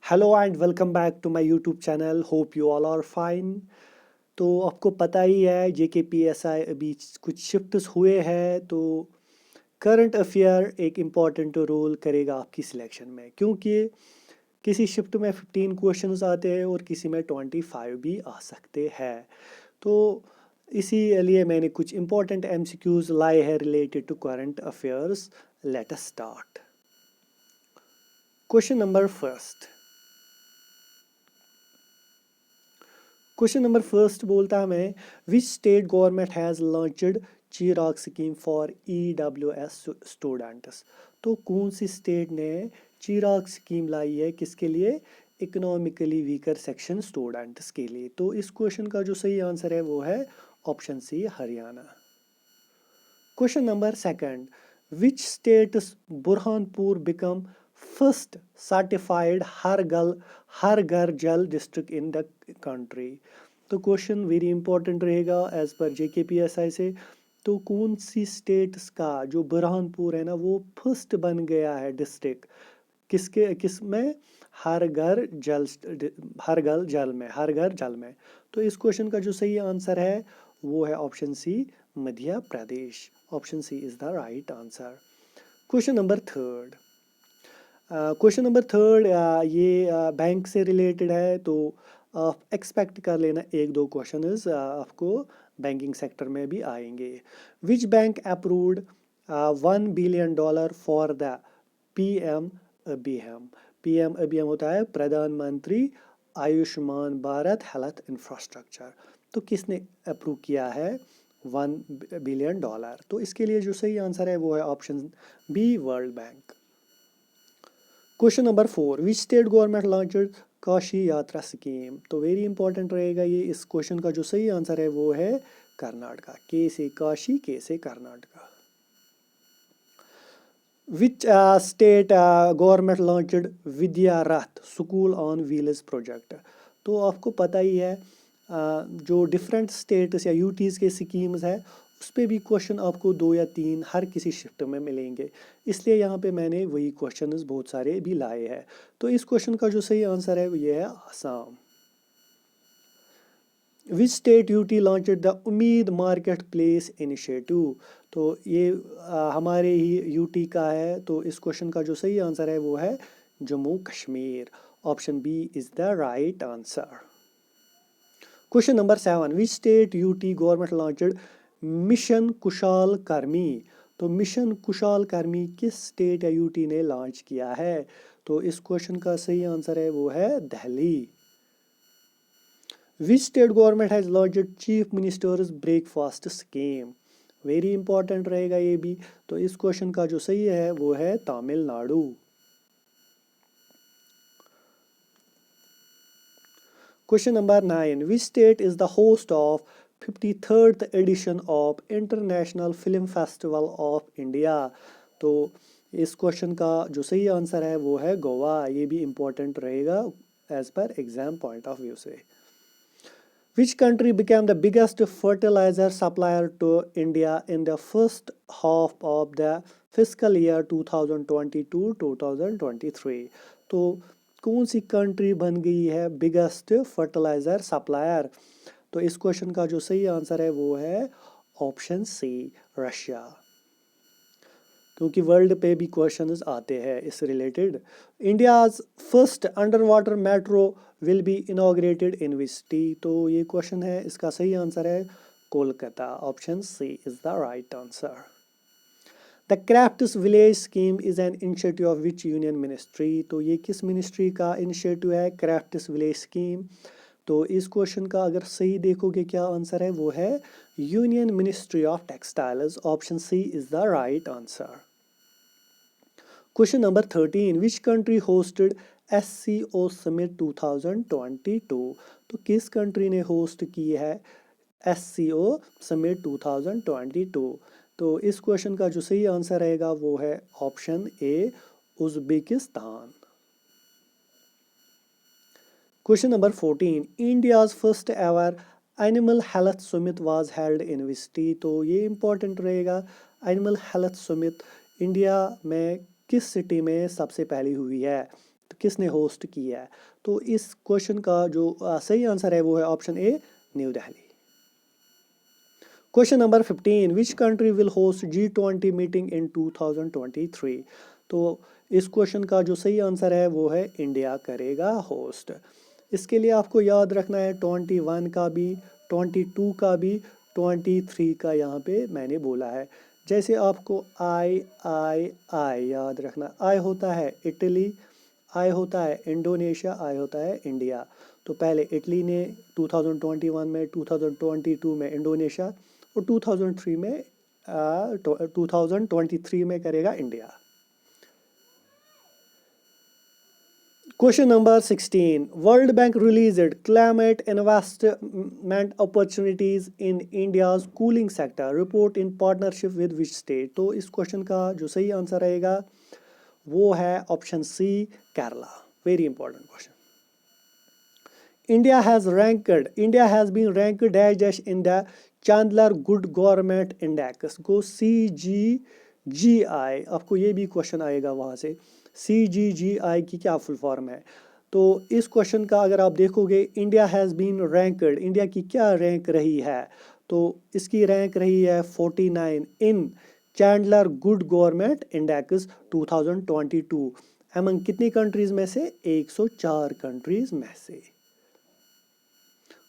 Hello and welcome back to my YouTube channel. Hope you all are fine. तो आपको पता ही है JKPSI अभी कुछ शिफ्ट्स हुए हैं, तो करंट अफेयर एक इम्पॉर्टेंट रोल करेगा आपकी सिलेक्शन में, क्योंकि किसी शिफ्ट में 15 क्वेश्चंस आते हैं और किसी में 25 भी आ सकते हैं। तो इसीलिए मैंने कुछ इम्पॉर्टेंट MCQs लाए हैं related to current affairs. Let us start. Question number first. Question number first बोलता है हमें, which state government has launched Chirag scheme for EWS students. तो कौन सी स्टेट ने चिराग स्कीम लाई है, किसके लिए? इकोनॉमिकली वीकर सेक्शन स्टूडेंट्स के लिए। तो इस क्वेश्चन का जो सही आंसर है वो है option C, Haryana. Question number second, which states Burhanpur become first certified Har Ghar Jal district in the country. तो क्वेश्चन वेरी इंपॉर्टेंट रहेगा एज पर JKPSI से। तो कौन सी स्टेट्स का जो बुरहानपुर है ना, वो फर्स्ट बन गया है डिस्ट्रिक्ट, किस में? हर घर जल, हर घर जल में। तो इस क्वेश्चन का जो सही आंसर है वो है option C, Madhya Pradesh. Option C is the right answer. Question number third. Question number third ये बैंक से रिलेटेड है, तो आप एक्सपेक्ट कर लेना एक दो क्वेश्चन आपको बैंकिंग सेक्टर में भी आएंगे। Which bank approved $1 billion for the PM अभियान। PM अभियान होता है प्रधानमंत्री आयुष्मान भारत हेल्थ इंफ्रास्ट्रक्चर। तो किसने अप्रूव किया है $1 बिलियन? तो इसके लिए जो सही आंसर है वो है option B, world bank. Question number four, which state government launched Kashi Yatra scheme. तो वेरी इंपॉर्टेंट रहेगा ये। इस क्वेश्चन का जो सही आंसर है वो है कर्नाटका। के से काशी, के से Karnataka. Which state government launched Vidya Rath school on wheels project. तो आपको पता ही है जो डिफरेंट स्टेट्स या यूटीज़ के स्कीम्स है, उस पर भी क्वेश्चन आपको 2 या 3 हर किसी शिफ्ट में मिलेंगे। इसलिए यहाँ पे मैंने वही क्वेश्चंस बहुत सारे भी लाए हैं। तो इस क्वेश्चन का जो सही आंसर है ये है आसाम। विच स्टेट यूटी लॉन्चड द उम्मीद मार्केट प्लेस इनिशिएटिव। तो ये हमारे ही यूटी का है। तो इस क्वेश्चन का जो सही आंसर है वो है Jammu Kashmir. Option B is the right answer. Question number 7, which state UT government launched mission Kushal Karmi. तो मिशन कुशाल कर्मी किस स्टेट या यूटी ने लॉन्च किया है? तो इस क्वेश्चन का सही आंसर है वो है दिल्ली। विच state government has launched chief ministers breakfast scheme. Very important रहेगा ये भी। तो इस क्वेश्चन का जो सही है वो है Tamil Nadu. Question number 9, which state is the host of 53rd edition of international film festival of India. तो इस क्वेश्चन का जो सही आंसर है वो है गोवा। ये भी इंपॉर्टेंट रहेगा as per exam point of view से। Which country became the biggest fertilizer supplier to India in the first half of the fiscal year 2022-2023? तो कौन सी कंट्री बन गई है बिगेस्ट फर्टिलाइजर सप्लायर? तो इस क्वेश्चन का जो सही आंसर है वो है ऑप्शन सी, रशिया। क्योंकि वर्ल्ड पे भी क्वेश्चंस आते हैं इस related. India's first under water metro will be inaugurated in which city. तो ये क्वेश्चन है, इसका सही आंसर है Kolkata. Option C is the right answer. The crafts village scheme is an initiative of which union ministry. तो ये किस ministry का इनिशिएटिव है क्राफ्ट्स विलेज स्कीम? तो इस क्वेश्चन का अगर सही देखोगे क्या आंसर है वो है union ministry of textiles. Option C is the right answer. Question number 13, which country hosted SCO summit 2022। तो किस कंट्री ने होस्ट की है SCO समिट 2022? तो इस क्वेश्चन का जो सही आंसर रहेगा वो है option A, Uzbekistan. Question number 14, India's first ever animal health summit was held in which city. तो ये इंपॉर्टेंट रहेगा। एनिमल हेल्थ समिट इंडिया में किस सिटी में सबसे पहली हुई है? तो किसने होस्ट किया है? तो इस क्वेश्चन का जो सही आंसर है वो है option A, new Delhi. Question number 15, which country will host G20 meeting in 2023? तो इस क्वेश्चन का जो सही आंसर है वो है इंडिया करेगा होस्ट। इसके लिए आपको याद रखना है 21 का भी, 22 का भी, 23 का यहाँ पे मैंने बोला है। जैसे आपको आई याद रखना, आई होता है इटली, आई होता है इंडोनेशिया, आई होता है इंडिया। तो पहले इटली ने 2021 में, 2022 में इंडोनेशिया और 2023 में करेगा India. Question number 16. World Bank released climate investment opportunities in India's cooling sector. Report in partnership with which state? तो इस क्वेश्चन का जो सही आंसर रहेगा वो है option C, Kerala. Very important question. India has been ranked dash in the Chandler Good Government Index. Go CGGI, आपको ये भी क्वेश्चन आएगा वहाँ से। CGGI की क्या फुल फॉर्म है? तो इस क्वेश्चन का अगर आप देखोगे, India has been ranked, India की क्या रैंक रही है? तो इसकी रैंक रही है 49 in Chandler good government index 2022 among कितनी कंट्रीज में से? 104 कंट्रीज में से।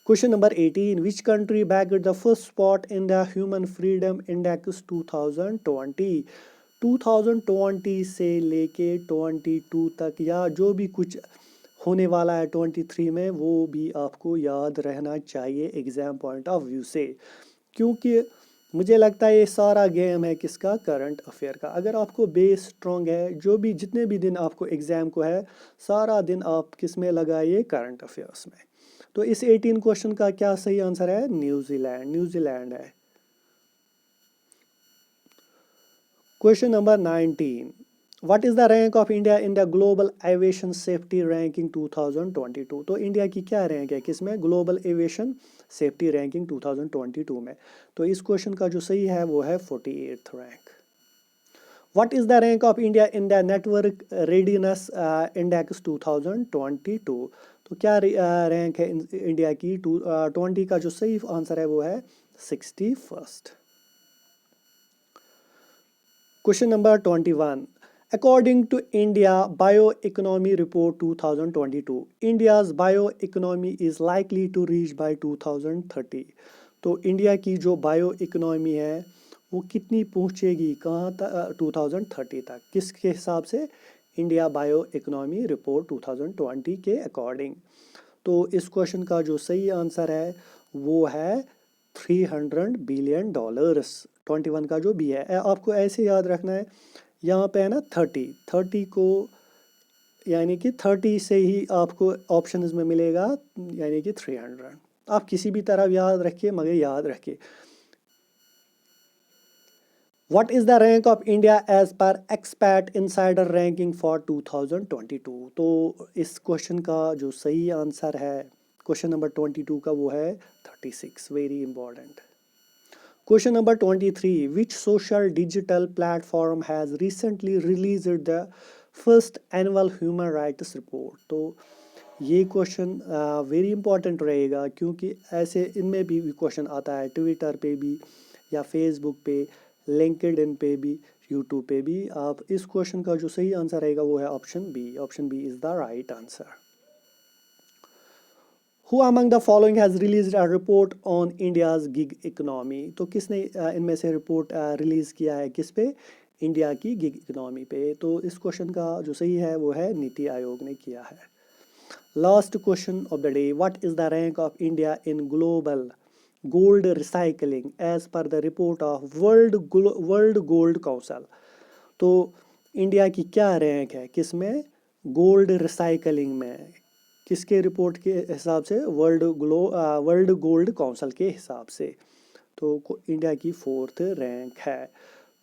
Question number 18. Which country bagged the first spot in the Human Freedom Index 2020? 2020 से लेके 22 तक या जो भी कुछ होने वाला है 23 में वो भी आपको याद रहना चाहिए एग्जाम पॉइंट ऑफ व्यू से, क्योंकि मुझे लगता है ये सारा गेम है किसका? करंट अफेयर का। अगर आपको बेस स्ट्रॉन्ग है, जो भी जितने भी दिन आपको एग्जाम को है, सारा दिन आप किस में लगाइए? करंट अफेयर्स में। तो इस 18 क्वेश्चन का क्या सही आंसर है? न्यूजीलैंड है। Question number 19. What is the rank of India in the global aviation safety ranking 2022? तो इंडिया की क्या रैंक है किसमें? ग्लोबल एविएशन सेफ्टी रैंकिंग 2022 में। तो इस क्वेश्चन का जो सही है वो है 48th rank. What is the rank of India in the network readiness index 2022? तो क्या रैंक है इंडिया की 20 का? जो सही आंसर है वो है 61st। Question number 21. According to India Bioeconomy Report 2022, India's bioeconomy is likely to reach by 2030. तो इंडिया की जो बायो इकोनॉमी है वो कितनी पहुंचेगी कहाँ तक? 2030 तक। किसके हिसाब से? इंडिया बायो इकोनॉमी रिपोर्ट 2020 के अकॉर्डिंग। तो इस क्वेश्चन का जो सही आंसर है वो है $300 बिलियन। 21 का जो भी है आपको ऐसे याद रखना है, यहाँ पे है ना 30 को, यानी कि 30 से ही आपको ऑप्शंस में मिलेगा, यानी कि 300। आप किसी भी तरह याद रखिए मगर याद रखिए। What is the rank of India as per expat insider ranking for 2022? तो इस क्वेश्चन का जो सही आंसर है क्वेश्चन नंबर 22 का वो है 36। Very important. Question number 23. Which social digital platform has recently released the first annual human rights report? तो ये क्वेश्चन वेरी इंपॉर्टेंट रहेगा, क्योंकि ऐसे इनमें भी क्वेश्चन आता है ट्विटर पे भी या फेसबुक पे, लिंक्डइन पे भी, यूट्यूब पे भी। आप इस क्वेश्चन का जो सही आंसर रहेगा वो है option B. Option B is the right answer. Who among the following has released a report on India's gig economy? तो किसने इनमें से रिपोर्ट रिलीज किया है किस पे? इंडिया की गिग इकोनॉमी पे। तो इस क्वेश्चन का जो सही है वो है नीति आयोग ने किया है। Last question of the day. What is the rank of India in global gold recycling as per the report of world gold council? तो इंडिया की क्या रैंक है किसमें? गोल्ड रिसाइकलिंग में। किसके रिपोर्ट के हिसाब से? वर्ल्ड गोल्ड काउंसिल के हिसाब से। तो इंडिया की 4th रैंक है।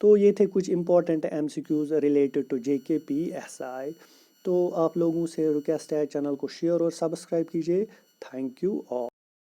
तो ये थे कुछ important MCQs related to JKPSI। तो आप लोगों से रिक्वेस्ट है चैनल को शेयर और सब्सक्राइब कीजिए। Thank you all.